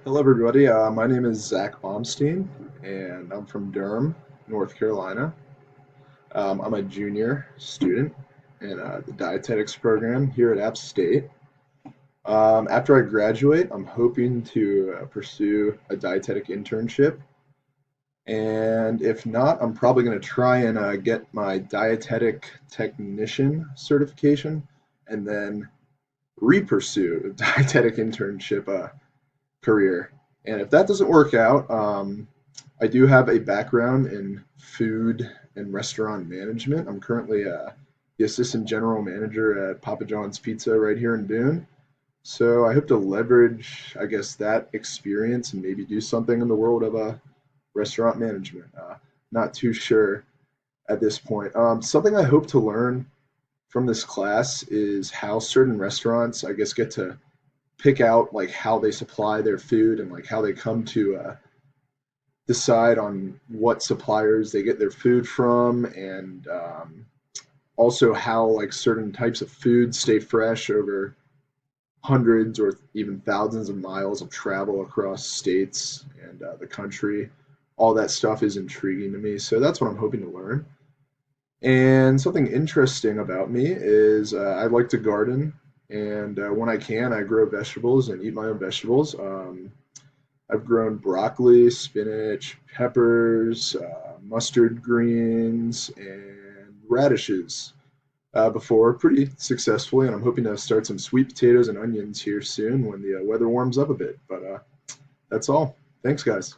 Hello, everybody. My name is Zach Baumstein, and I'm from Durham, North Carolina. I'm a junior student in the dietetics program here at App State. After I graduate, I'm hoping to pursue a dietetic internship, and if not, I'm probably going to try and get my dietetic technician certification, and then re-pursue a dietetic internship career. And if that doesn't work out, I do have a background in food and restaurant management. I'm currently the assistant general manager at Papa John's Pizza right here in Boone. So I hope to leverage, I guess, that experience and maybe do something in the world of restaurant management. Not too sure at this point. Something I hope to learn from this class is how certain restaurants, I guess, get to pick out like how they supply their food and like how they come to decide on what suppliers they get their food from, and also how like certain types of food stay fresh over hundreds or even thousands of miles of travel across states and the country. All that stuff is intriguing to me, so that's what I'm hoping to learn. And something interesting about me is I like to garden, and when I can, I grow vegetables and eat my own vegetables. I've grown broccoli, spinach, peppers, mustard greens, and radishes before pretty successfully, and I'm hoping to start some sweet potatoes and onions here soon when the weather warms up a bit. But that's all. Thanks, guys.